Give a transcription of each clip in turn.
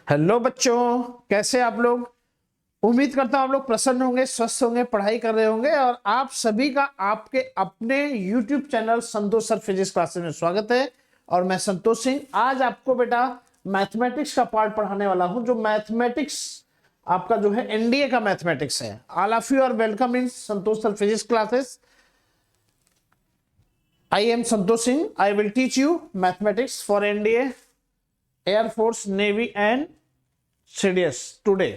Hello बच्चों, कैसे आप लोग। उम्मीद करता हूं आप लोग प्रसन्न होंगे, स्वस्थ होंगे, पढ़ाई कर रहे होंगे। और आप सभी का आपके अपने YouTube चैनल संतोष सर फिजिक्स क्लासेस में स्वागत है। और मैं संतोष सिंह आज आपको बेटा मैथमेटिक्स का पार्ट पढ़ाने वाला हूं। जो मैथमेटिक्स आपका जो है एनडीए का मैथमेटिक्स है। All of you are welcome in Santosh sir physics classes. I am Santosh Singh. I will teach you mathematics for NDA, air force, navy and CDS. Today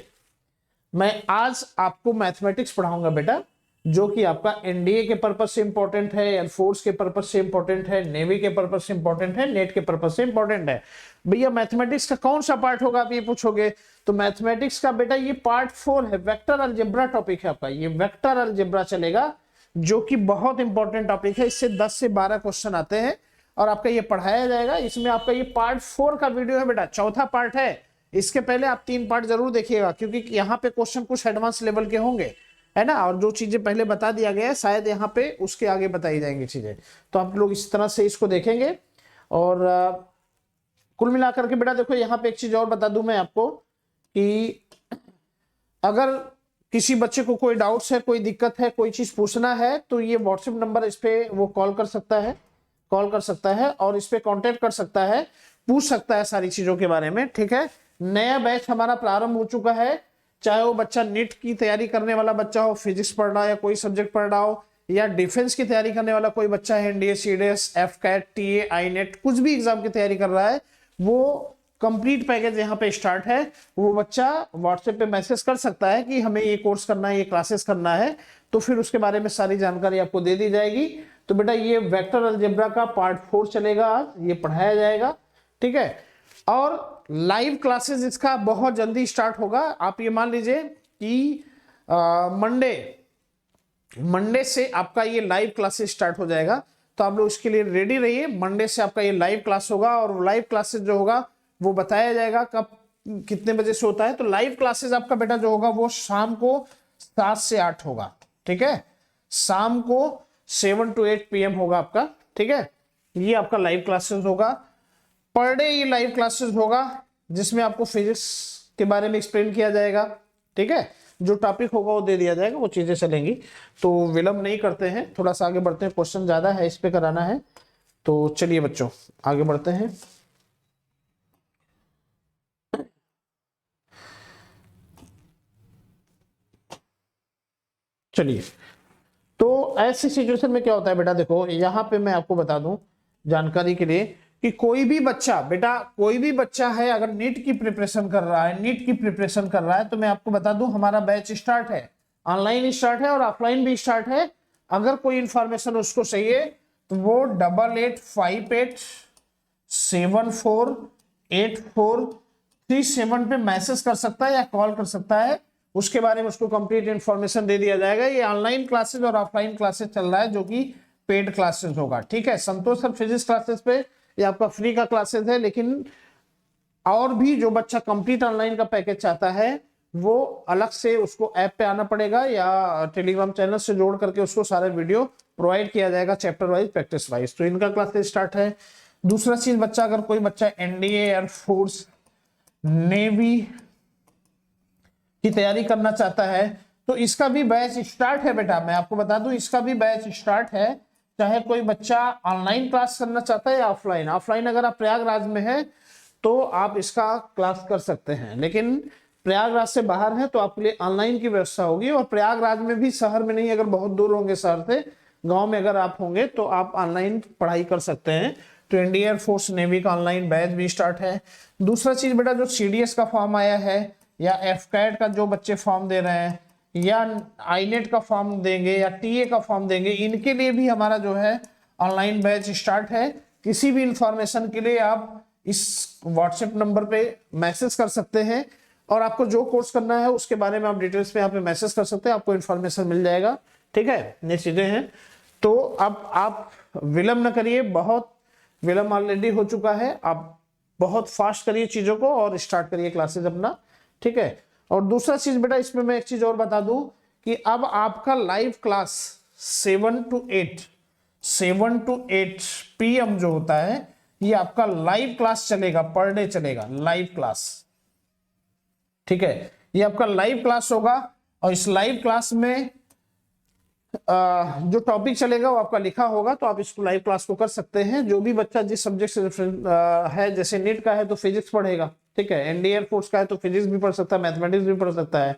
मैं आज आपको मैथमेटिक्स पढ़ाऊंगा बेटा, जो कि आपका एनडीए के पर्पज से इंपॉर्टेंट है, एयरफोर्स के पर्पज से इंपॉर्टेंट है, नेवी के पर्पज से इंपॉर्टेंट है, नेट के पर्पज से इंपॉर्टेंट है। भैया मैथमेटिक्स का कौन सा पार्ट होगा, आप ये पूछोगे। तो मैथमेटिक्स का बेटा ये पार्ट 4 है। वेक्टर अलजेब्रा टॉपिक है आपका, ये वेक्टर अलजेब्रा चलेगा, जो कि बहुत इंपॉर्टेंट टॉपिक है। इससे 10 से 12 क्वेश्चन आते हैं और आपका ये पढ़ाया जाएगा। इसमें आपका ये पार्ट 4 का वीडियो है बेटा, चौथा पार्ट है। इसके पहले आप 3 पार्ट जरूर देखिएगा, क्योंकि यहाँ पे क्वेश्चन कुछ एडवांस लेवल के होंगे, है ना। और जो चीजें पहले बता दिया गया है शायद यहाँ पे उसके आगे बताई जाएंगी चीजें, तो आप लोग इस तरह से इसको देखेंगे। और कुल मिलाकर के बेटा देखो, यहाँ पे एक चीज और बता दूं मैं आपको कि अगर किसी बच्चे को कोई डाउट्स है, कोई दिक्कत है, कोई चीज पूछना है, तो ये व्हाट्सएप नंबर, इस पे वो कॉल कर सकता है और इस पे कांटेक्ट कर सकता है, पूछ सकता है सारी चीजों के बारे में। ठीक है। नया बैच हमारा प्रारंभ हो चुका है। चाहे वो बच्चा नीट की तैयारी करने वाला बच्चा हो, फिजिक्स पढ़ रहा है या कोई सब्जेक्ट पढ़ रहा हो, या डिफेंस की तैयारी करने वाला कोई बच्चा है, एनडीए, सीडीएस, एफकैट, टीए, आईनेट, कुछ भी एग्जाम की तैयारी कर रहा है, वो कंप्लीट पैकेज यहाँ पे स्टार्ट है। वो बच्चा व्हाट्सएप पे मैसेज कर सकता है कि हमें ये कोर्स करना है, ये क्लासेस करना है, तो फिर उसके बारे में सारी जानकारी आपको दे दी जाएगी। तो बेटा ये वेक्टर अलजेब्रा का पार्ट 4 चलेगा, आज ये पढ़ाया जाएगा। ठीक है। और लाइव क्लासेस इसका बहुत जल्दी स्टार्ट होगा। आप ये मान लीजिए कि मंडे से आपका ये लाइव क्लासेस स्टार्ट हो जाएगा, तो आप लोग इसके लिए रेडी रहिए। मंडे से आपका ये लाइव क्लास होगा, और लाइव क्लासेस जो होगा वो बताया जाएगा कब कितने बजे से होता है। तो लाइव क्लासेस आपका बेटा जो होगा वो शाम को 7 से 8 होगा। ठीक है। शाम को 7 to 8 PM होगा आपका। ठीक है। ये आपका लाइव क्लासेस होगा, पर डे ये लाइव क्लासेस होगा, जिसमें आपको फिजिक्स के बारे में एक्सप्लेन किया जाएगा। ठीक है। जो टॉपिक होगा वो दे दिया जाएगा, वो चीजें चलेंगी। तो विलंब नहीं करते हैं, थोड़ा सा आगे बढ़ते हैं। क्वेश्चन ज्यादा है, इस पे कराना है, तो चलिए बच्चों आगे बढ़ते हैं। चलिए, तो ऐसी सिचुएशन में क्या होता है बेटा, देखो यहाँ पे मैं आपको बता दूं जानकारी के लिए कि कोई भी बच्चा है, अगर नीट की प्रिपरेशन कर रहा है, तो मैं आपको बता दूं हमारा बैच स्टार्ट है, ऑनलाइन स्टार्ट है और ऑफलाइन भी स्टार्ट है। अगर कोई इंफॉर्मेशन उसको चाहिए तो वो 8858748437 पे मैसेज कर सकता है या कॉल कर सकता है। उसके बारे में उसको कंप्लीट इंफॉर्मेशन दे दिया जाएगा। ये ऑनलाइन क्लासेस और ऑफलाइन क्लासेस चल रहा है, जो कि पेड क्लासेस होगा। ठीक है। संतोष सर फिजिक्स क्लासेस पे ये आपका फ्री का क्लासेस है, लेकिन और भी जो बच्चा कंप्लीट ऑनलाइन का पैकेज चाहता है, वो अलग से उसको ऐप पे आना पड़ेगा, या टेलीग्राम चैनल से जोड़ करके उसको सारा वीडियो प्रोवाइड किया जाएगा, चैप्टर वाइज, प्रैक्टिस वाइज। तो इनका क्लासेस स्टार्ट है। दूसरा चीज, बच्चा अगर कोई बच्चा एनडीए, एयरफोर्स, नेवी की तैयारी करना चाहता है, तो इसका भी बैच स्टार्ट है बेटा। मैं आपको बता दूं, इसका भी बैच स्टार्ट है। चाहे कोई बच्चा ऑनलाइन क्लास करना चाहता है या ऑफलाइन अगर आप प्रयागराज में है तो आप इसका क्लास कर सकते हैं, लेकिन प्रयागराज से बाहर है तो आपके लिए ऑनलाइन की व्यवस्था होगी। और प्रयागराज में भी, शहर में नहीं, अगर बहुत दूर होंगे शहर से, गांव में अगर आप होंगे, तो आप ऑनलाइन पढ़ाई कर सकते हैं। तो इंडियन एयरफोर्स, नेवी का ऑनलाइन बैच भी स्टार्ट है। दूसरा चीज बेटा, जो सीडीएस का फॉर्म आया है, या एफकैट का जो बच्चे फॉर्म दे रहे हैं, या आईनेट का फॉर्म देंगे, या टीए का फॉर्म देंगे, इनके लिए भी हमारा जो है ऑनलाइन बैच स्टार्ट है। किसी भी इंफॉर्मेशन के लिए आप इस व्हाट्सएप नंबर पे मैसेज कर सकते हैं, और आपको जो कोर्स करना है उसके बारे में आप डिटेल्स में यहाँ पे मैसेज कर सकते हैं, आपको इन्फॉर्मेशन मिल जाएगा। ठीक है। ये चीजें हैं। तो अब आप विलंब न करिए, बहुत विलंब ऑलरेडी हो चुका है। आप बहुत फास्ट करिए चीजों को और स्टार्ट करिए क्लासेस अपना। ठीक है। और दूसरा चीज बेटा, इसमें मैं एक चीज और बता दूं कि अब आपका लाइव क्लास 7 to 8 PM जो होता है, ये आपका लाइव क्लास चलेगा, पर डे चलेगा लाइव क्लास। ठीक है, ये आपका लाइव क्लास होगा और इस लाइव क्लास में जो टॉपिक चलेगा वो आपका लिखा होगा, तो आप इसको लाइव क्लास को कर सकते हैं। जो भी बच्चा जिस सब्जेक्ट से है, जैसे नीट का है तो फिजिक्स पढ़ेगा, ठीक है, एनडीए एयरफोर्स का है तो फिजिक्स भी पढ़ सकता है, मैथमेटिक्स भी पढ़ सकता है,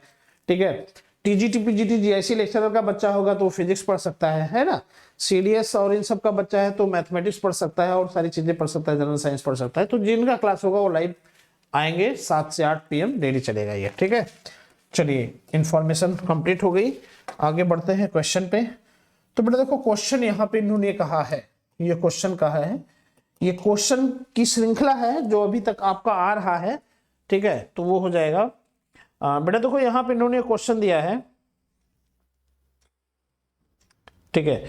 ठीक है, टीजीटी पीजीटी जीआईसी लेक्चरर का बच्चा होगा तो फिजिक्स पढ़ सकता है ना, सीडीएस और इन सब का बच्चा है तो मैथमेटिक्स पढ़ सकता है और सारी चीजें पढ़ सकता है, जनरल साइंस पढ़ सकता है। तो जिनका क्लास होगा वो लाइव आएंगे 7 से 8 PM डेली चलेगा ये, ठीक है। चलिए, इंफॉर्मेशन कंप्लीट हो गई, आगे बढ़ते हैं क्वेश्चन पे। तो बेटा देखो, क्वेश्चन यहाँ पे इन्होंने कहा है, ये क्वेश्चन कहा है, ये क्वेश्चन की श्रृंखला है जो अभी तक आपका आ रहा है, ठीक है, तो वो हो जाएगा। बेटा देखो, यहाँ पे इन्होंने क्वेश्चन दिया है, ठीक है,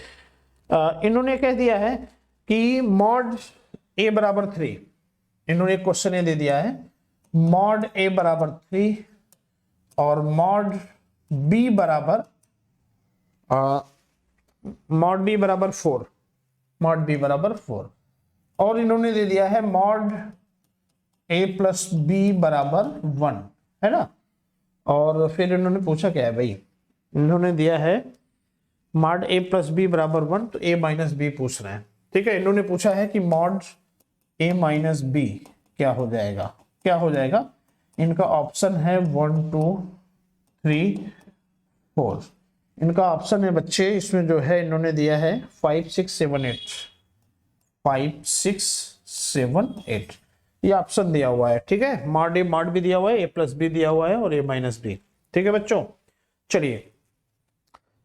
इन्होंने कह दिया है कि मॉड ए बराबर 3, इन्होंने क्वेश्चन ये दे दिया है मॉड ए बराबर 3 और मॉड बी बराबर 4, मॉड बी बराबर 4, और इन्होंने दे दिया है मॉड ए प्लस बी बराबर 1, है ना। और फिर इन्होंने पूछा क्या है भाई, इन्होंने दिया है मॉड ए प्लस बी बराबर 1, तो ए माइनस बी पूछ रहे हैं, ठीक है। इन्होंने पूछा है कि मॉड ए माइनस बी क्या हो जाएगा, क्या हो जाएगा। इनका ऑप्शन है 1 2 3 4, इनका ऑप्शन है बच्चे, इसमें जो है इन्होंने दिया है 5 6 7 8, 5 6 7 8, ये ऑप्शन दिया हुआ है, ठीक है। मॉड ए मॉड भी दिया हुआ है, ए प्लस बी दिया हुआ है और ए माइनस बी, ठीक है बच्चों। चलिए,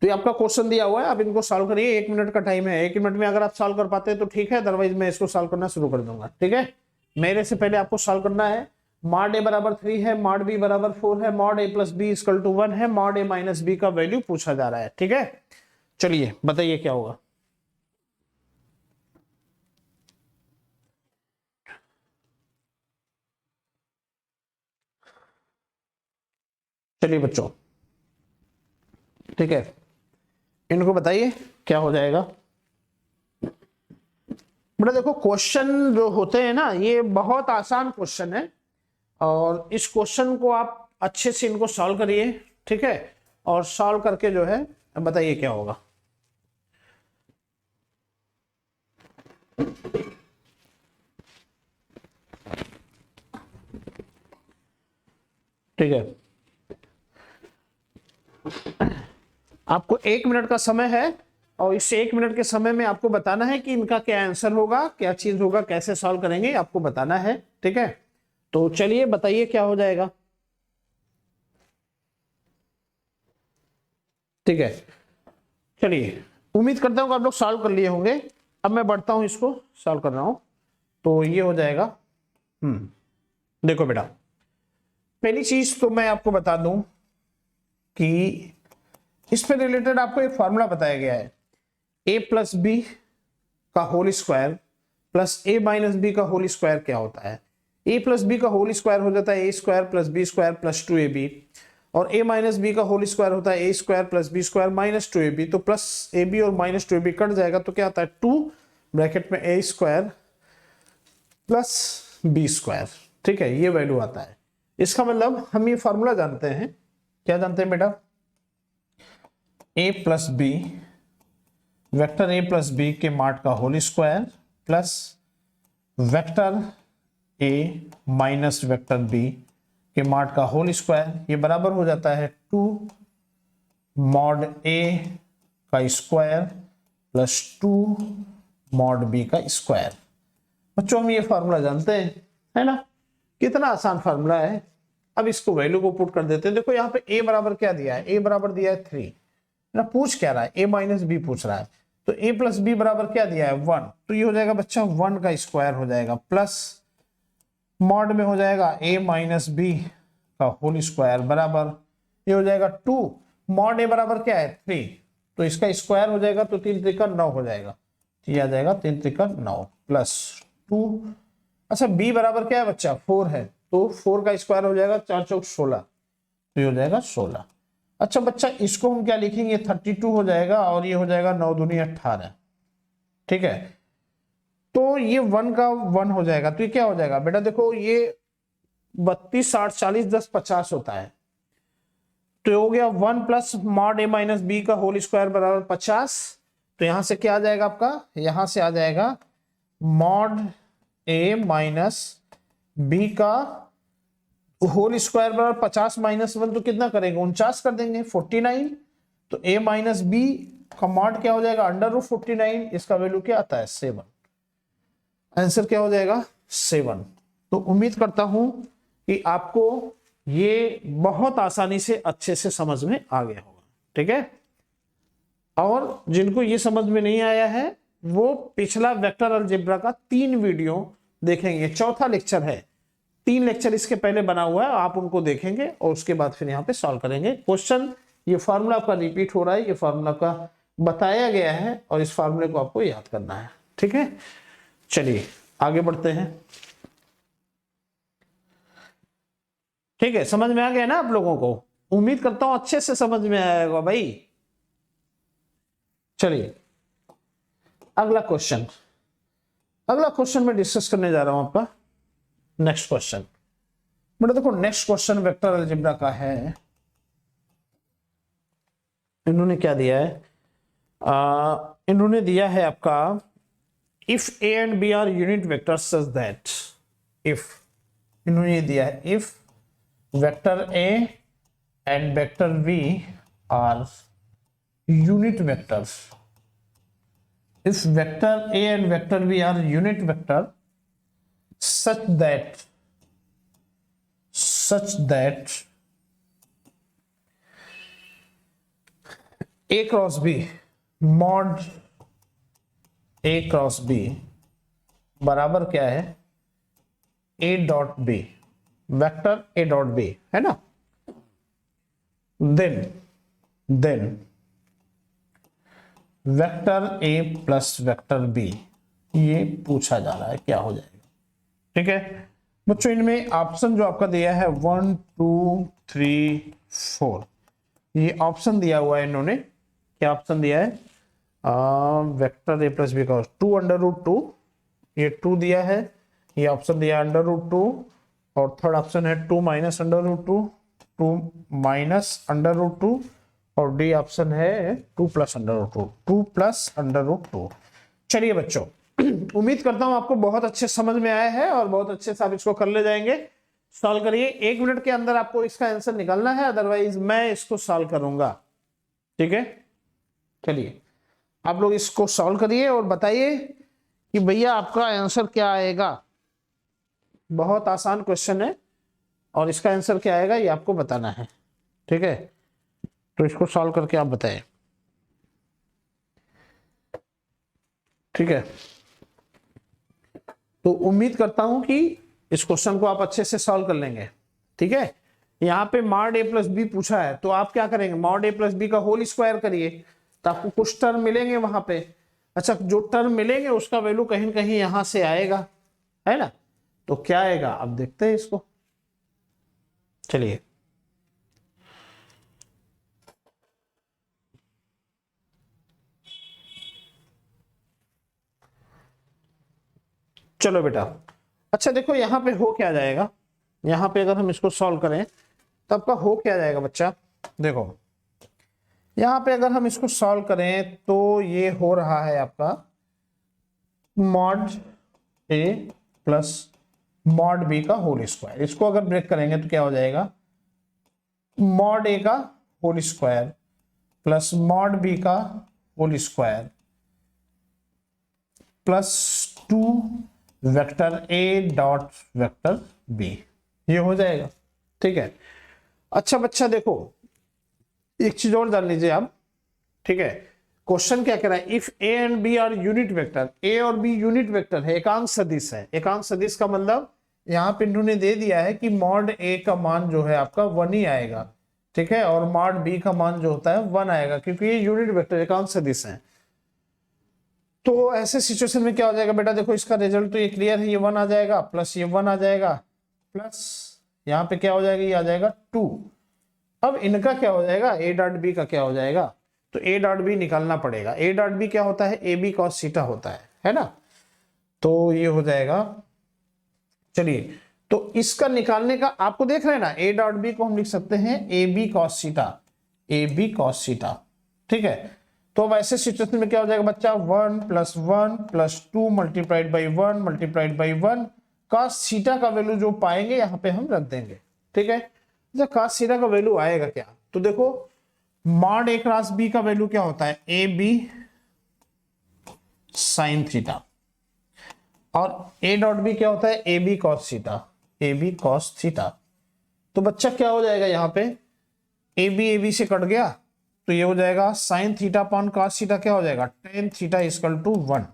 तो ये आपका क्वेश्चन दिया हुआ है, आप इनको सॉल्व करिए, 1 मिनट का टाइम है, 1 मिनट में अगर आप सॉल्व कर पाते हैं तो ठीक है, अदरवाइज मैं इसको सॉल्व करना शुरू कर दूंगा, ठीक है। मेरे से पहले आपको सॉल्व करना है। मॉड ए बराबर 3 है, मॉड बी बराबर 4 है, mod A plus B equal to 1 है, मॉड ए माइनस बी का वैल्यू पूछा जा रहा है, ठीक है। चलिए बताइए क्या होगा। चलिए बच्चों, ठीक है, इनको बताइए क्या हो जाएगा। बेटा देखो, क्वेश्चन जो होते हैं ना, ये बहुत आसान क्वेश्चन है और इस क्वेश्चन को आप अच्छे से इनको सॉल्व करिए, ठीक है, और सॉल्व करके जो है बताइए क्या होगा। ठीक है, आपको 1 मिनट का समय है और इस 1 मिनट के समय में आपको बताना है कि इनका क्या आंसर होगा, क्या चीज होगा, कैसे सॉल्व करेंगे, आपको बताना है, ठीक है। तो चलिए बताइए क्या हो जाएगा। ठीक है, चलिए, उम्मीद करता हूं कि आप लोग सॉल्व कर लिए होंगे। अब मैं बढ़ता हूं, इसको सॉल्व कर रहा हूं, तो ये हो जाएगा। देखो बेटा, पहली चीज तो मैं आपको बता दूं कि इस पे रिलेटेड आपको एक फॉर्मूला बताया गया है, a प्लस बी का whole square plus a minus B का होल स्क्वायर क्या होता है। a प्लस बी का होल स्क्वायर हो जाता है a square plus B square plus 2ab, और a माइनस बी का होल स्क्वायर होता है a square plus B square minus 2ab। तो प्लस ab और माइनस 2ab कट जाएगा तो क्या आता है 2 ब्रैकेट में a square plus B square, ठीक है, ये वैल्यू आता है। इसका मतलब हम ये फॉर्मूला जानते हैं, क्या जानते हैं बेटा, a plus B, vector a plus B के माट का whole square plus vector a minus vector b के माट का होल स्क्वायर, ये बराबर हो जाता है 2 मॉड a का स्क्वायर प्लस 2 मॉड b का स्क्वायर। बच्चों हम ये फार्मूला जानते हैं, है ना, कितना आसान फार्मूला है। अब इसको वैल्यू को पुट कर देते हैं। देखो यहाँ पे a बराबर क्या दिया है, a बराबर दिया है 3 ना, पूछ क्या रहा है, a माइनस बी पूछ रहा है, तो a प्लस बी बराबर क्या दिया है 1, तो ये हो जाएगा बच्चा 1 का स्क्वायर हो जाएगा प्लस मॉड में हो जाएगा a माइनस बी का होल स्क्वायर बराबर ये हो जाएगा 2 मॉड a बराबर क्या है 3, तो इसका स्क्वायर हो जाएगा तो 3 त्रिका 9 हो जाएगा, ये आ जाएगा 3 त्रिका 9 प्लस 2। अच्छा b बराबर क्या है बच्चा 4 है, तो 4 का स्क्वायर हो जाएगा 4 चौक 16, तो ये हो जाएगा 16। अच्छा बच्चा इसको हम क्या लिखेंगे 32 हो जाएगा और ये हो जाएगा 9 दूनी 18, ठीक है। तो ये 1 का 1 हो जाएगा, तो ये क्या हो जाएगा बेटा, देखो ये 32, 60, 40, 10, 50 होता है। तो हो गया 1 plus mod A minus B का होल स्क्वायर बराबर 50। तो यहां से क्या आ जाएगा आपका, यहां से आ जाएगा मॉड ए माइनस बी का होल स्क्वायर बराबर 50 माइनस 1, तो कितना करेंगे 49 कर देंगे 49। तो a माइनस बी का मॉड क्या हो जाएगा अंडर रूट 49, इसका वैल्यू क्या आता है 7। आंसर क्या हो जाएगा 7। तो उम्मीद करता हूं कि आपको ये बहुत आसानी से अच्छे से समझ में आ गया होगा। ठीक है, और जिनको ये समझ में नहीं आया है वो पिछला वेक्टर अलजेब्रा का 3 वीडियो देखेंगे, चौथा लेक्चर है, 3 लेक्चर इसके पहले बना हुआ है, आप उनको देखेंगे और उसके बाद फिर यहाँ पे सॉल्व करेंगे क्वेश्चन। ये फार्मूला आपका रिपीट हो रहा है, ये फार्मूला का बताया गया है और इस फार्मूले को आपको याद करना है। ठीक है, चलिए आगे बढ़ते हैं। ठीक है, समझ में आ गया ना आप लोगों को, उम्मीद करता हूं अच्छे से समझ में आएगा भाई। चलिए अगला क्वेश्चन, अगला क्वेश्चन मैं डिस्कस करने जा रहा हूं आपका नेक्स्ट क्वेश्चन। बेटा देखो नेक्स्ट क्वेश्चन वेक्टर अलजेब्रा का है। इन्होंने क्या दिया है, इन्होंने दिया है आपका if A and B are unit vector such that, if इन्होंने दिया है if vector A and vector B are unit vectors, if vector a and vector b are unit vector such that a cross b mod a cross b बराबर क्या है a dot b, vector a dot b है ना, then vector A plus vector B, ये पूछा जा रहा है क्या हो जाएगा। ठीक है बच्चों, इनमें ऑप्शन जो आपका दिया है 1 2 3 4, ये ऑप्शन दिया हुआ है इन्होंने, क्या ऑप्शन दिया है, वेक्टर ए प्लस बी का 2 अंडर रूट 2, ये 2 दिया है, ये ऑप्शन दिया अंडर रूट 2, और थर्ड ऑप्शन है 2 minus under root 2, 2 minus under root 2, और डी ऑप्शन है 2 plus under root 2, 2 plus under root 2। चलिए बच्चों उम्मीद करता हूं आपको बहुत अच्छे समझ में आया है और बहुत अच्छे से आप इसको कर ले जाएंगे। सॉल्व करिए, 1 मिनट के अंदर आपको इसका आंसर निकालना है, अदरवाइज मैं इसको सॉल्व करूंगा। ठीक है, चलिए आप लोग इसको सॉल्व करिए और बताइए कि भैया आपका आंसर क्या आएगा। बहुत आसान क्वेश्चन है और इसका आंसर क्या आएगा ये आपको बताना है। ठीक है, तो इसको सॉल्व करके आप बताएं। ठीक है, तो उम्मीद करता हूं कि इस क्वेश्चन को आप अच्छे से सॉल्व कर लेंगे। ठीक है, यहाँ पे मॉड ए प्लस बी पूछा है, तो आप क्या करेंगे, मॉड ए प्लस बी का होल स्क्वायर करिए, तो आपको कुछ टर्म मिलेंगे वहां पे। अच्छा, जो टर्म मिलेंगे उसका वैल्यू कहीं न कहीं यहां से आएगा, है ना, तो क्या आएगा अब देखते हैं इसको। चलिए चलो बेटा, अच्छा देखो यहाँ पे हो क्या जाएगा, यहाँ पे अगर हम इसको सॉल्व करें तो आपका हो क्या जाएगा बच्चा। देखो यहाँ पे अगर हम इसको सॉल्व करें तो ये हो रहा है आपका mod A plus mod B का होल स्क्वायर। इसको अगर ब्रेक करेंगे तो क्या हो जाएगा, मॉड ए का whole square plus mod B का whole square plus 2 vector A dot vector B, ये हो जाएगा। ठीक है, अच्छा बच्चा देखो एक चीज और जान लीजिए आप। ठीक है, क्वेश्चन क्या कह रहा है, if A and B are unit vector, A और बी यूनिट वेक्टर है, एकांक सदिश है। एकांक सदिश का मतलब यहाँ पे इन्होंने दे दिया है कि मॉड ए का मान जो है आपका 1 ही आएगा। ठीक है, और मॉड बी का मान जो होता है 1 आएगा, क्योंकि ये यूनिट वेक्टर एकांक सदिश है। तो ऐसे सिचुएशन में क्या हो जाएगा बेटा, देखो इसका रिजल्ट तो ये क्लियर है, ये 1 आ जाएगा प्लस ये 1 आ जाएगा प्लस यहाँ पे क्या हो जाएगा, ये आ जाएगा 2। अब इनका क्या हो जाएगा, ए डॉट बी का क्या हो जाएगा, तो ए डॉट बी निकालना पड़ेगा। ए डॉट बी क्या होता है, ए बी कॉस थीटा होता है ना, तो ये हो जाएगा। चलिए तो इसका निकालने का आपको देख रहे हैं ना, ए डॉट बी को हम लिख सकते हैं ए बी कॉस सीटा, ए बी कॉस सीटा, ठीक है। तो अब ऐसे सिचुएशन में क्या हो जाएगा बच्चा, 1 + 1 + 2 multiplied by 1 multiplied by 1, cos theta का वैल्यू जो पाएंगे यहाँ पे हम रख देंगे, ठीक है। जब कॉस सीटा का वैल्यू आएगा क्या, तो देखो मॉड ए क्रॉस बी का वैल्यू क्या होता है, ए बी साइन थीटा, और ए डॉट बी क्या होता है, A B cos theta, A B cos theta. तो बच्चा क्या हो जाएगा यहाँ पे, ए बी से कट गया तो ये हो जाएगा sine theta upon cos theta, क्या हो जाएगा टेन थीटा इक्वल टू 1।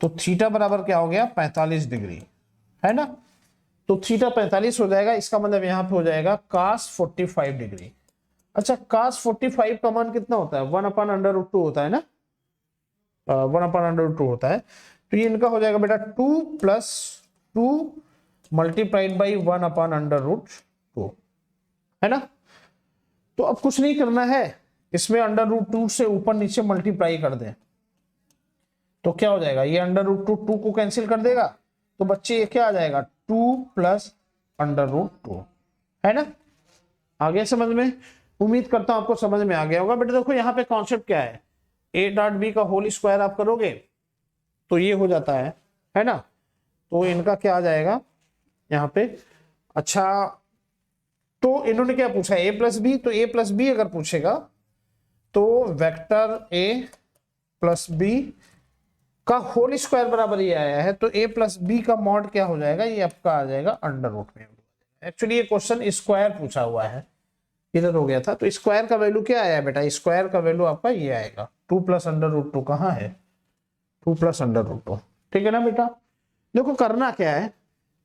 तो थीटा बराबर क्या हो गया 45 डिग्री, है ना। तो थीटा 45 हो जाएगा, इसका मतलब यहाँ पे हो जाएगा cos 45 डिग्री। अच्छा cos 45 का मान कितना होता है, 1/√2 होता है ना, 1/√2 होता है। तो ये इनका हो जाएगा बेटा 2 + 2 मल्टीप्लाइड बाई 1/√2, है ना। तो अब कुछ नहीं करना है, इसमें √2 से ऊपर नीचे मल्टीप्लाई कर दें तो क्या हो जाएगा, ये √2 को कैंसिल कर देगा, तो बच्चे ये क्या आ जाएगा 2 + √2, है ना। आ गया समझ में, उम्मीद करता हूं आपको समझ में आ गया होगा। बेटा देखो यहाँ पे कॉन्सेप्ट क्या है, ए डॉट बी का होल स्क्वायर आप करोगे तो ये हो जाता है ना। तो इनका क्या आ जाएगा यहाँ पे, अच्छा तो इन्होंने क्या पूछा a + b, तो a + b अगर पूछेगा तो वेक्टर a + b का होल स्क्वायर बराबर ये आया है, तो a + b का मॉड क्या हो जाएगा, ये आपका आ जाएगा √में। एक्चुअली ये क्वेश्चन स्क्वायर पूछा हुआ है, इधर हो गया था। तो स्क्वायर का वैल्यू क्या आया बेटा, स्क्वायर का वैल्यू आपका ये आएगा 2 + √2, कहाँ है 2 + √2, ठीक है ना बेटा। देखो करना क्या है,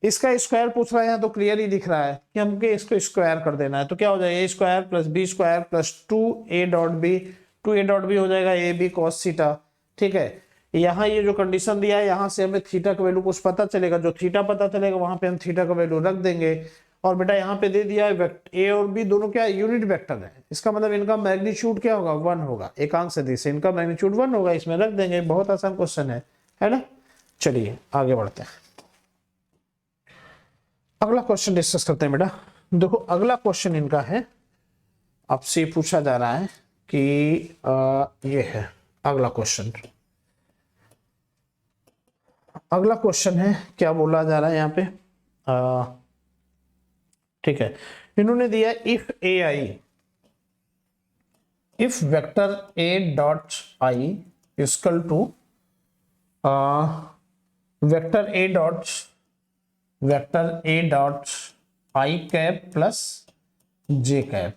इसका स्क्वायर पूछ रहा है तो क्लियर ही दिख रहा है कि हमको इसको स्क्वायर कर देना है। तो क्या हो जाएगा a² + b² + 2a dot B, 2a dot B हो जाएगा ए बी कॉस थीटा, ठीक है। यहाँ ये जो कंडीशन दिया है, यहाँ से हमें थीटा का वैल्यू कुछ पता चलेगा, जो थीटा पता चलेगा वहां पे हम थीटा का वैल्यू रख देंगे। और बेटा यहाँ पे दे दिया है ए और बी दोनों क्या यूनिट वेक्टर है, इसका मतलब इनका मैग्नीट्यूड क्या होगा 1 होगा, एकांक सदिश से इनका मैग्नीट्यूड 1 होगा, इसमें रख देंगे। बहुत आसान क्वेश्चन है ना। चलिए आगे बढ़ते हैं, अगला क्वेश्चन डिस्कस करते हैं बेटा। देखो अगला क्वेश्चन इनका है, आपसे पूछा जा रहा है कि ये है अगला क्वेश्चन। अगला क्वेश्चन है, क्या बोला जा रहा है यहाँ पे, ठीक है। इन्होंने दिया if A I, if vector A dot I equal to vector A dot I cap plus J cap,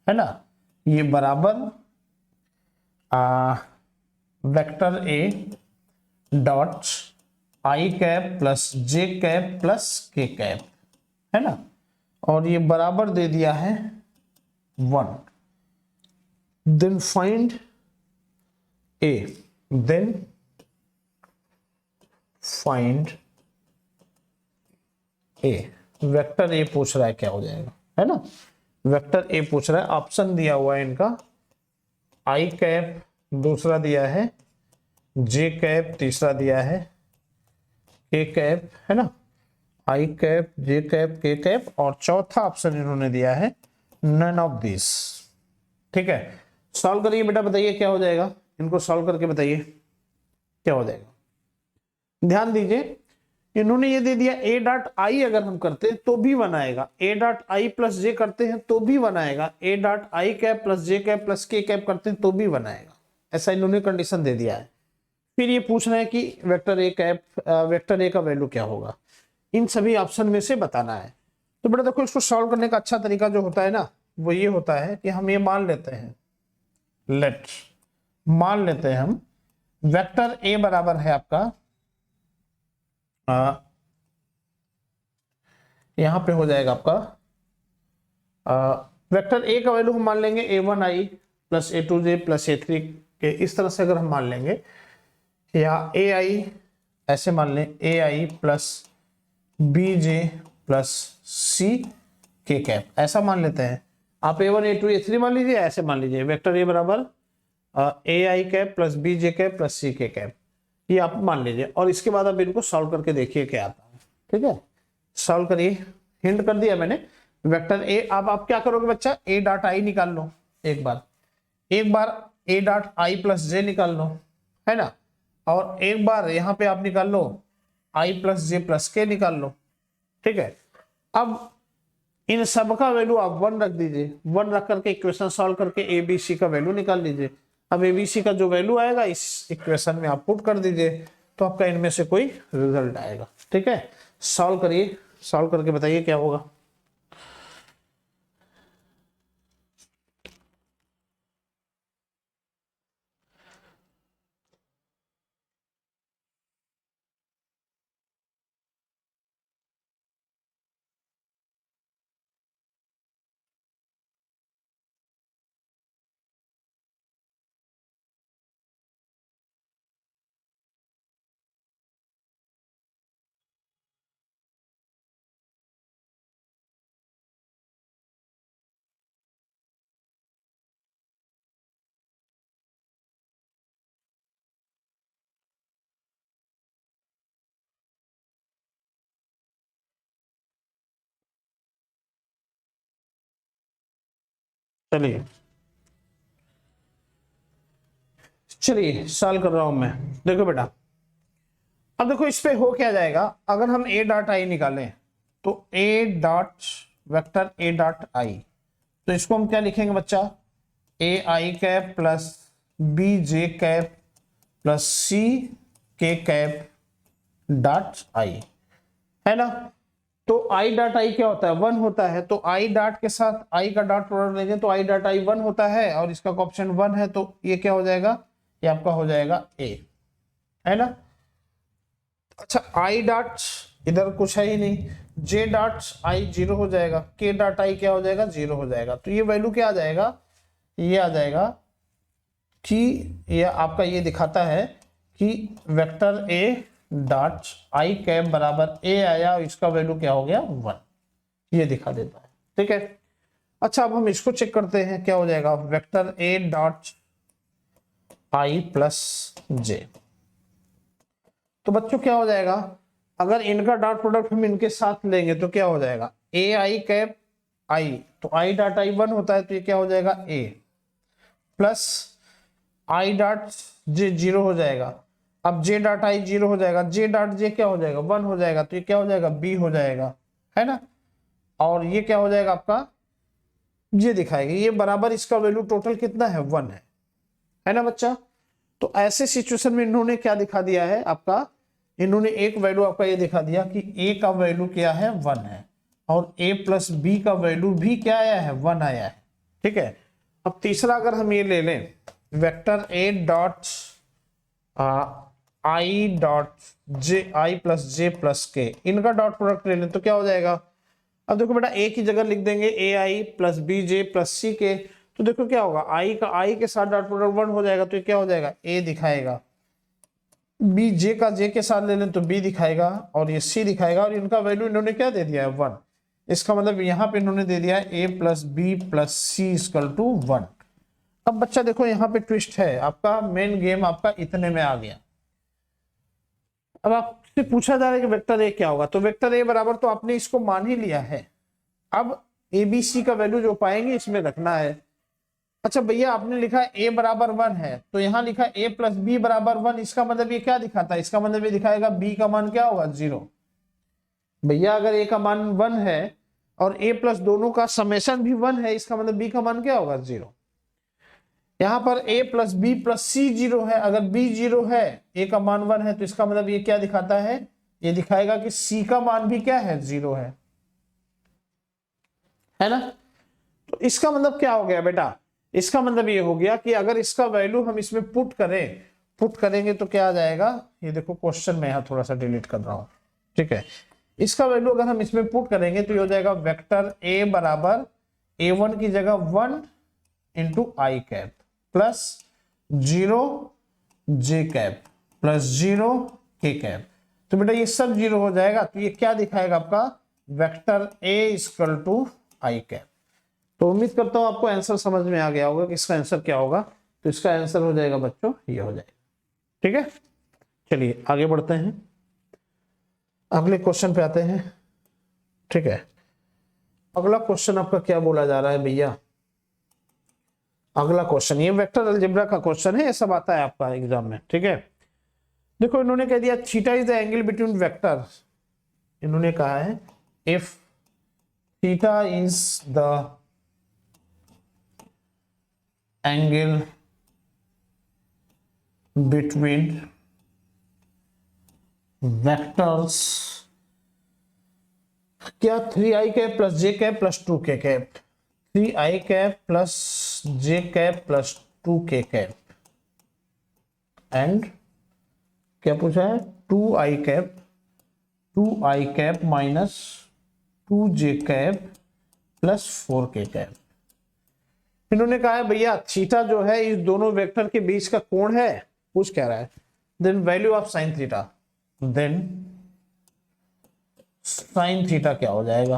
है ना, ये बराबर vector A dot I cap plus J cap plus K cap, है ना, और ये बराबर दे दिया है 1। Then find A, then find A, vector A पूछ रहा है क्या हो जाएगा, है ना। वेक्टर ए पूछ रहा है, ऑप्शन दिया हुआ है इनका आई कैप, दूसरा दिया है जे कैप, तीसरा दिया है के कैप, है ना, आई कैप जे कैप के कैप, और चौथा ऑप्शन इन्होंने दिया है नन ऑफ दिस, ठीक है। सॉल्व करिए बेटा, बताइए क्या हो जाएगा, इनको सॉल्व करके बताइए क्या हो जाएगा। ध्यान दीजिए, इन्होंने ये दे दिया ए डॉट आई अगर हम करते हैं तो भी बनाएगा, ए डॉट आई प्लस जे करते हैं तो भी बनाएगा, ए dot I cap plus J cap plus K cap करते हैं तो भी बनाएगा, ऐसा इन्होंने कंडीशन दे दिया है। फिर ये पूछ रहे हैं कि vector A cap, vector A का वैल्यू क्या होगा, इन सभी ऑप्शन में से बताना है। तो बेटा देखो, इसको सॉल्व करने का अच्छा तरीका जो होता है ना, वो ये होता है कि हम ये मान लेते हैं, मान लेते हैं हम वेक्टर ए बराबर है आपका, यहां पे हो जाएगा आपका वेक्टर ए का वैल्यू हम मान लेंगे a1i plus a2j plus a3 के, इस तरह से अगर हम मान लेंगे, या ai ऐसे मान लें ai plus bj plus c के कैप, ऐसा मान लेते हैं। आप a1 a2 a3 मान लीजिए, ऐसे मान लीजिए वेक्टर ए बराबर ai cap plus bj cap plus c के कैप, ये आप मान लीजिए। और इसके बाद आप इनको सॉल्व करके देखिए क्या आता है, ठीक है। सॉल्व करिए, हिंट कर दिया मैंने। वेक्टर ए, अब आप क्या करोगे बच्चा, ए डॉट आई निकाल लो एक बार ए डॉट आई प्लस जे निकाल लो, है ना, और एक बार यहां पे आप निकाल लो आई प्लस जे प्लस के निकाल लो, ठीक है। अब इन सब का वैल्यू आप 1 रख दीजिए, 1 रख करके इक्वेशन सॉल्व करके एबीसी का वैल्यू निकाल लीजिए। अब एबीसी का जो वैल्यू आएगा इस इक्वेशन में आप पुट कर दीजिए, तो आपका इनमें से कोई रिजल्ट आएगा, ठीक है। सॉल्व करिए, सॉल्व करके बताइए क्या होगा। चलिए चलिए सॉल्व कर रहा हूं मैं। देखो बेटा, अब देखो इस पे हो क्या जाएगा, अगर हम ए डॉट आई निकालें तो A dot vector A dot I, तो इसको हम क्या लिखेंगे बच्चा, A I cap plus B J cap plus C K cap dot I, है ना। तो आई डॉट आई क्या होता है, 1 होता है, तो आई डॉट के साथ आई का डॉट प्रोडक्ट लेंगे तो आई डॉट आई 1 होता है, और इसका ऑप्शन 1 है, तो ये क्या हो जाएगा, ये आपका हो जाएगा ए, है ना। अच्छा आई डॉट इधर कुछ है ही नहीं, जे डॉट आई 0 हो जाएगा, के डॉट आई क्या हो जाएगा, 0 हो जाएगा, तो ये वैल्यू क्या आ जाएगा, ये आ जाएगा कि ये आपका ये दिखाता है कि vector A dot I cap बराबर ए आया और इसका वैल्यू क्या हो गया 1, ये दिखा देता है, ठीक है। अच्छा अब हम इसको चेक करते हैं क्या हो जाएगा, vector A dot I plus J, तो बच्चों क्या हो जाएगा, अगर इनका डॉट प्रोडक्ट हम इनके साथ लेंगे तो क्या हो जाएगा, ए आई कैप आई, तो आई डॉट आई 1 होता है, तो ये क्या हो जाएगा ए, प्लस आई डॉट जे 0 हो जाएगा, अब जे डॉट आई 0 हो जाएगा, जे डॉट जे क्या हो जाएगा 1 हो जाएगा, तो ये क्या हो जाएगा बी हो जाएगा, है ना, और ये क्या हो जाएगा आपका, ये दिखाएगा, ये बराबर इसका वैल्यू टोटल कितना है 1 है ना बच्चा। तो ऐसे सिचुएशन में इन्होंने क्या दिखा दिया है आपका, इन्होंने एक वैल्यू आपका ये दिखा दिया कि ए का वैल्यू क्या है 1 है, और ए प्लस बी का वैल्यू भी क्या आया है 1 आया है, ठीक है। अब तीसरा अगर हम ये ले लें, vector A dot I dot J I plus J plus के, इनका डॉट प्रोडक्ट ले लें तो क्या हो जाएगा, अब देखो बेटा ए की जगह लिख देंगे ए आई प्लस बी जे प्लस सी के, तो देखो क्या होगा, आई का आई के साथ डॉट प्रोडक्ट 1 हो जाएगा, तो ये क्या हो जाएगा ए दिखाएगा, बी जे का जे के साथ ले लें तो बी दिखाएगा, और ये सी दिखाएगा, और इनका वैल्यू इन्होंने क्या दे दिया है 1, इसका मतलब यहाँ पे इन्होंने दे दिया है A plus B plus C equal to 1। अब बच्चा देखो यहाँ पे ट्विस्ट है, आपका मेन गेम आपका इतने में आ गया। अब आपसे पूछा जा रहा है कि वेक्टर ए क्या होगा, तो वेक्टर ए बराबर तो आपने इसको मान ही लिया है, अब एबीसी का वैल्यू जो पाएंगे इसमें रखना है। अच्छा भैया आपने लिखा ए बराबर 1 है, तो यहाँ लिखा ए प्लस बी बराबर 1, इसका मतलब ये क्या दिखाता है, इसका मतलब ये दिखाएगा बी का मान क्या होगा 0। भैया अगर ए का मान 1 है और ए प्लस दोनों का समेशन भी 1 है, इसका मतलब बी का मान क्या होगा 0। यहाँ पर a प्लस बी प्लस सी 0 है, अगर b 0 है, a का मान 1 है, तो इसका मतलब ये क्या दिखाता है, ये दिखाएगा कि c का मान भी क्या है 0 है ना। तो इसका मतलब क्या हो गया बेटा, इसका मतलब ये हो गया कि अगर इसका वैल्यू हम इसमें पुट करेंगे तो क्या आ जाएगा, ये देखो क्वेश्चन में यहाँ थोड़ा सा डिलीट कर रहा हूं, ठीक है। इसका वैल्यू अगर हम इसमें पुट करेंगे तो ये हो जाएगा वेक्टर a बराबर a1 की जगह 1 इंटू आई कैप प्लस 0 जे कैप प्लस 0 के कैप, तो बेटा ये सब 0 हो जाएगा, तो ये क्या दिखाएगा आपका vector a equal to I cap. तो उम्मीद करता हूं आपको आंसर समझ में आ गया होगा कि इसका आंसर क्या होगा, तो इसका आंसर हो जाएगा बच्चों ये हो जाएगा, ठीक है। चलिए आगे बढ़ते हैं, अगले क्वेश्चन पे आते हैं, ठीक है। अगला क्वेश्चन आपका क्या बोला जा रहा है भैया? अगला क्वेश्चन ये वेक्टर अलजेब्रा का क्वेश्चन है, ये सब आता है आपका एग्जाम में, ठीक है। देखो इन्होंने कह दिया theta is the angle between vector, इन्होंने कहा है if theta is the angle between vectors, क्या 3i cap plus J cap plus 2k cap, 3i cap plus J cap plus 2k cap and क्या पूछा है 2i cap minus 2j cap plus 4k cap. इन्होंने कहा है भैया theta जो है इस दोनों वेक्टर के बीच का कोण है, पूछ क्या रहा है, then value of sine theta, then sine theta क्या हो जाएगा।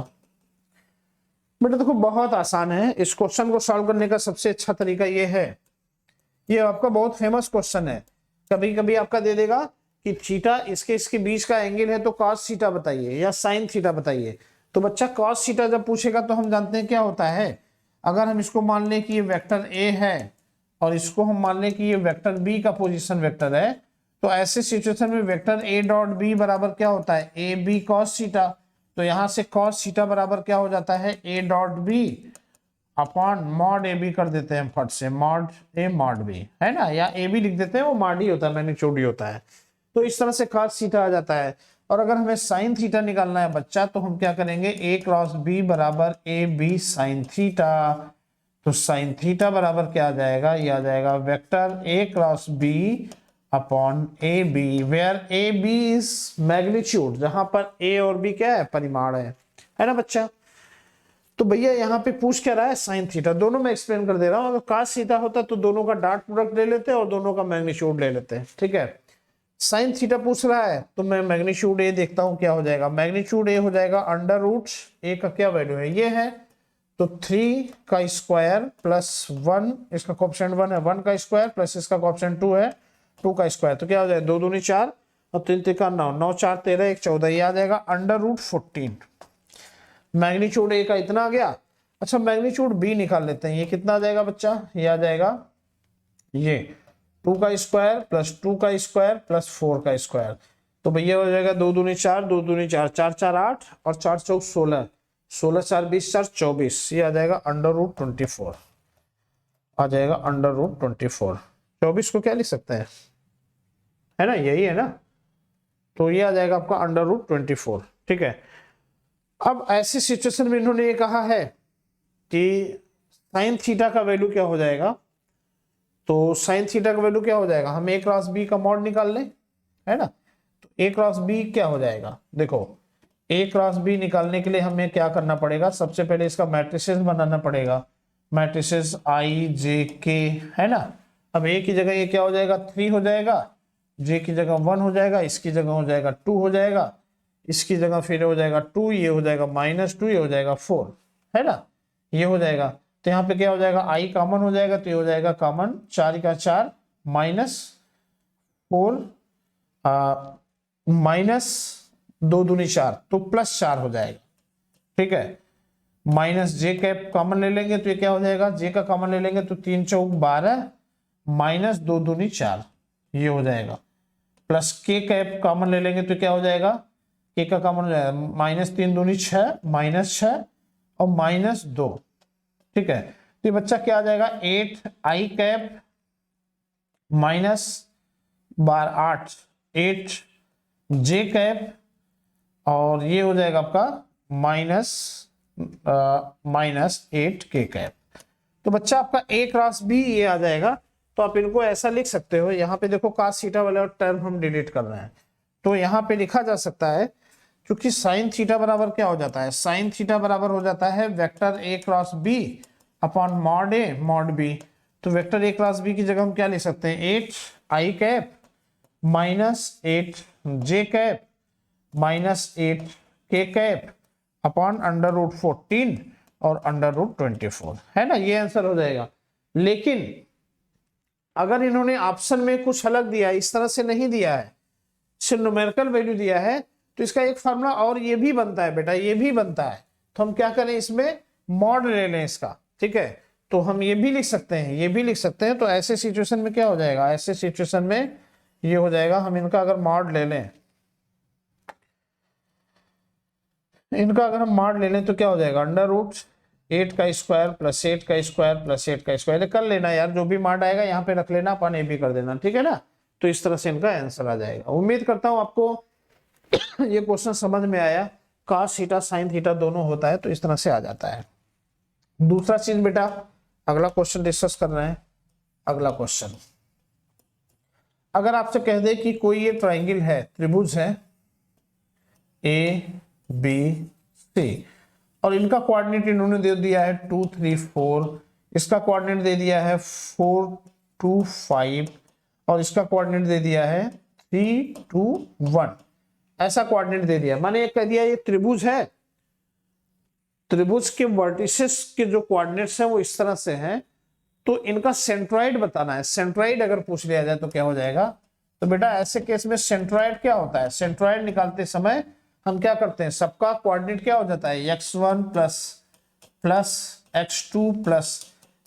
बेटा देखो बहुत आसान है, इस क्वेश्चन को सॉल्व करने का सबसे अच्छा तरीका ये है, ये आपका बहुत फेमस क्वेश्चन है, कभी कभी आपका दे देगा कि थीटा इसके बीच का एंगल है तो कॉस थीटा बताइए या साइन थीटा बताइए। तो बच्चा कॉस थीटा जब पूछेगा तो हम जानते हैं क्या होता है, अगर हम इसको मान लें कि ये वेक्टर ए है और इसको हम मान लें कि ये वेक्टर बी का पोजीशन वेक्टर है, तो ऐसे सिचुएशन में वेक्टर ए डॉट बी बराबर क्या होता है ए बी कॉस थीटा। तो यहां से कॉस थीटा बराबर क्या हो जाता है A dot B upon mod A B कर देते हैं फट से, मॉड ए मॉड बी है ना, या ए बी लिख देते हैं, वो मॉड ही होता है, मैग्नीट्यूड ही होता है। तो इस तरह से कॉस थीटा आ जाता है। और अगर हमें साइन थीटा निकालना है बच्चा तो हम क्या करेंगे ए क्रॉस बी बराबर ए बी साइन थीटा। तो साइन थीटा बराबर क्या आ जाएगा, ये आ जाएगा vector A cross B upon A B, where A B is magnitude, जहां पर ए और बी क्या है परिमाण है ना बच्चा। तो भैया यहाँ पे पूछ क्या रहा है साइन थीटा, दोनों में एक्सप्लेन कर दे रहा हूं। अगर कॉस थीटा होता तो दोनों का डॉट प्रोडक्ट ले लेते और दोनों का मैग्नीट्यूड ले लेते, ठीक है। साइन थीटा पूछ रहा है तो मैं मैग्नीट्यूड ए देखता हूं क्या हो जाएगा, मैग्नीट्यूड ए हो जाएगा अंडर रूट ए का क्या वैल्यू है ये है, तो 3 का स्क्वायर प्लस 1, इसका कोएफिशिएंट 1 है, 1 का स्क्वायर प्लस इसका कोएफिशिएंट 2 है, 2 का स्क्वायर, तो क्या हो जाएगा 2 दूनी 4 और 3 3 9, 9 4 13 1 14, ये आ जाएगा अंडर रूट 14। मैग्नीट्यूड ए का इतना आ गया। अच्छा मैग्नीट्यूड बी निकाल लेते हैं, ये कितना आ जाएगा बच्चा, ये आ जाएगा ये 2 का स्क्वायर प्लस 2 का स्क्वायर प्लस 4 का स्क्वायर, तो भैया हो जाएगा 2 दूनी 4 2 दूनी 4 4 4 8 और 4 चौक 16, 16 4 20 4 24, ये आ जाएगा अंडर रूट 24, आ जाएगा अंडर रूट 24। 24 को क्या लिख सकते हैं, है ना यही है ना, तो ये आ जाएगा आपका अंडर रूट 24, ठीक है। अब ऐसी सिचुएशन में इन्होंने ये कहा है कि साइन थीटा का वैल्यू क्या हो जाएगा, तो साइन थीटा का वैल्यू क्या हो जाएगा, हम ए क्रॉस बी का मॉड निकाल लें, है ना। तो ए क्रॉस बी क्या हो जाएगा, देखो ए क्रॉस बी निकालने के लिए हमें क्या करना पड़ेगा, सबसे पहले इसका मैट्रिसेस बनाना पड़ेगा, मैट्रिसेस आई जे के, है ना। अब ए की जगह ये क्या हो जाएगा 3 हो जाएगा, जे की जगह 1 हो जाएगा, इसकी जगह हो जाएगा 2 हो जाएगा, इसकी जगह फिर हो जाएगा 2, ये हो जाएगा -2, ये हो जाएगा 4, है ना, ये हो जाएगा। तो यहाँ पे क्या हो जाएगा आई कॉमन हो जाएगा, तो ये हो जाएगा कॉमन 4 का 4 -4 -2 दूनी 4, तो +4 हो जाएगा, ठीक है। माइनस जे कैप कॉमन ले लेंगे तो ये क्या हो जाएगा, जे का कॉमन ले लेंगे तो 3 चौक 12 -2 दूनी 4, ये हो जाएगा, प्लस के कैप कॉमन ले लेंगे तो क्या हो जाएगा, के का कॉमन हो जाएगा -3 दूनी 6 -6 और -2, ठीक है। तो ये बच्चा क्या आ जाएगा 8 आई कैप -8 8 जे कैप और ये हो जाएगा आपका -8 के कैप। तो बच्चा आपका ए क्रॉस बी ये आ जाएगा। तो आप इनको ऐसा लिख सकते हो, यहाँ पे देखो cos थीटा वाला टर्म हम डिलीट कर रहे हैं, तो यहाँ पे लिखा जा सकता है क्योंकि साइन थीटा बराबर क्या हो जाता है, साइन थीटा बराबर हो जाता है vector A cross B upon mod A mod B. तो वेक्टर ए क्रॉस बी की जगह हम क्या लिख सकते हैं 8 आई कैप -8 जे कैप -8 के कैप अपॉन अंडर रूट 14 और अंडर रूट 24, है ना, ये आंसर हो जाएगा। लेकिन अगर इन्होंने ऑप्शन में कुछ अलग दिया है, इस तरह से नहीं दिया है, सिर्फ न्यूमेरिकल वैल्यू दिया है, तो इसका एक फार्मूला और ये भी बनता है बेटा, ये भी बनता है, तो हम क्या करें, इसमें मॉड ले लें इसका, ठीक है। तो हम ये भी लिख सकते हैं, ये भी लिख सकते हैं। तो ऐसे सिचुएशन में क्या हो जाएगा, ऐसे सिचुएशन में ये हो जाएगा, हम इनका अगर मॉड ले लें, इनका अगर हम मॉड ले लें तो क्या हो जाएगा, अंडर रूट 8 का स्क्वायर प्लस 8 का स्क्वायर प्लस 8 का स्क्वायर कर लेना यार, जो भी मॉड आएगा यहाँ पे रख लेना, अपन ए भी कर देना, ठीक है ना। तो इस तरह से इनका आंसर आ जाएगा। उम्मीद करता हूं आपको ये क्वेश्चन समझ में आया। cos थीटा sin थीटा दोनों होता है तो इस तरह से आ जाता है। दूसरा चीज बेटा, अगला क्वेश्चन डिस्कस कर रहे हैं। अगला क्वेश्चन, अगर आपसे कह दे कि कोई ये ट्राइंगल है, त्रिभुज है ए बी सी, और इनका कोऑर्डिनेट इन्होंने दे दिया है 2 3 4, इसका कोऑर्डिनेट दे दिया है 4 2 5, और इसका कोऑर्डिनेट दे दिया है 3 2 1, ऐसा कोऑर्डिनेट दे दिया। माने कह दिया ये त्रिभुज है, त्रिभुज के वर्टिसेस के जो कोऑर्डिनेट्स हैं वो इस तरह से हैं, तो इनका सेंट्रॉइड बताना है। सेंट्रॉइड अगर पूछ लिया जाए तो क्या हो जाएगा, तो बेटा ऐसे केस में सेंट्रॉइड क्या होता है, सेंट्रॉइड निकालते समय हम क्या करते हैं, सबका कोऑर्डिनेट क्या हो जाता है, x1 plus x2 plus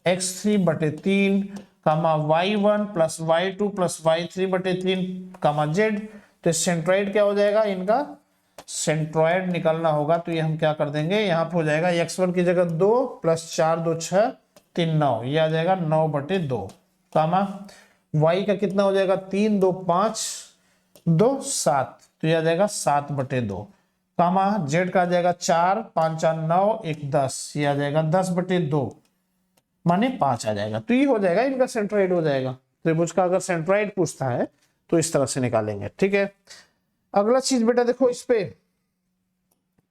x3 बटे 3 कामा y1 plus y2 plus y3 बटे 3 कामा z। तो सेंट्रॉइड क्या हो जाएगा, इनका सेंट्रॉइड निकालना होगा। तो ये हम क्या कर देंगे, यहाँ पे हो जाएगा x1 की जगह 2 प्लस 4 2 6 3 9, ये आ जाएगा 9 बटे 2 कामा y का कितना हो जाएगा, 3 2 5 2 7, तो ये आ जाएगा 7 बटे 2 कामा z का आ जाएगा 4 5 4 9 1 10, ये आ जाएगा 10 बटे 2 माने 5 आ जाएगा। तो ये हो जाएगा इनका सेंट्रॉइड हो जाएगा। त्रिभुज का अगर सेंट्रॉइड पूछता है तो इस तरह से निकालेंगे, ठीक है। अगला चीज बेटा देखो, इस पे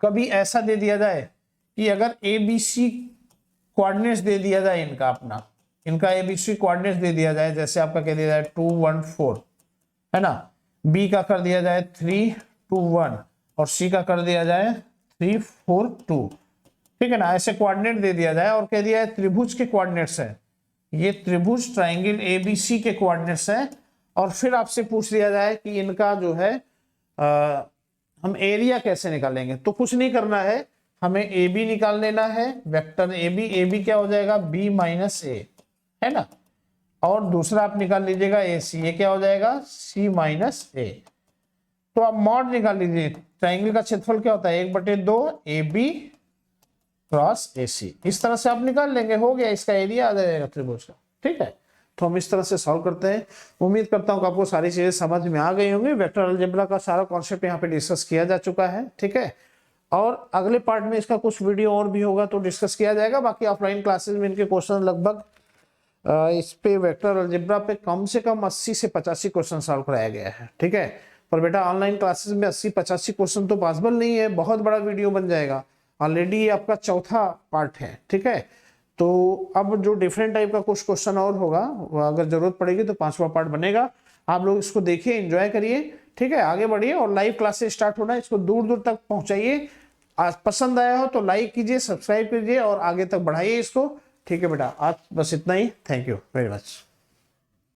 कभी ऐसा दे दिया जाए कि अगर ए बी सी कोऑर्डिनेट्स दे दिया जाए, इनका अपना इनका एबीसी कोऑर्डिनेट्स दे दिया जाए, जैसे आपका कह दिया जाए 2 1 4 है ना, बी का कर दिया जाए 3 2 1 और सी का कर दिया जाए 3 4 2, ठीक है ना। ऐसे कोऑर्डिनेट दे दिया जाए और कह दिया है त्रिभुज के कोऑर्डिनेट्स है, ये त्रिभुज ट्राइंगल एबीसी के कोऑर्डिनेट्स है, और फिर आपसे पूछ लिया जाए कि इनका जो है हम एरिया कैसे निकालेंगे। तो कुछ नहीं करना है, हमें ए बी निकाल लेना है, वेक्टर ए बी क्या हो जाएगा, बी माइनस ए है ना, और दूसरा आप निकाल लीजिएगा ए सी, ये क्या हो जाएगा, सी माइनस ए। तो आप मॉड निकाल लीजिए, ट्राइंगल का क्षेत्रफल क्या होता है, 1/2 ए बी क्रॉस ए सी, इस तरह से आप निकाल लेंगे, हो गया, इसका एरिया आ जाएगा त्रिभुज का, ठीक है। तो हम इस तरह से सॉल्व करते हैं। उम्मीद करता हूं कि आपको सारी चीजें समझ में आ गई होंगी। वेक्टर अलजेब्रा का सारा कॉन्सेप्ट यहाँ पे डिस्कस किया जा चुका है, ठीक है। और अगले पार्ट में इसका कुछ वीडियो और भी होगा तो डिस्कस किया जाएगा। बाकी ऑफलाइन क्लासेस में इनके क्वेश्चन लगभग इस पे वेक्टर अलजेब्रा पे कम से कम 80 से 85 क्वेश्चन सॉल्व कराया गया है, ठीक है। पर बेटा ऑनलाइन क्लासेस में 80-85 क्वेश्चन तो पॉसिबल नहीं है, बहुत बड़ा वीडियो बन जाएगा। ऑलरेडी ये आपका चौथा पार्ट है, ठीक है। तो अब जो डिफरेंट टाइप का कुछ क्वेश्चन और होगा, अगर जरूरत पड़ेगी तो 5वां पार्ट बनेगा। आप लोग इसको देखिए, एंजॉय करिए, ठीक है, आगे बढ़िए। और लाइव क्लासेस स्टार्ट होना है, इसको दूर दूर तक पहुंचाइए। आज पसंद आया हो तो लाइक कीजिए, सब्सक्राइब कीजिए और आगे तक बढ़ाइए इसको, ठीक है बेटा। आज बस इतना ही, थैंक यू वेरी मच।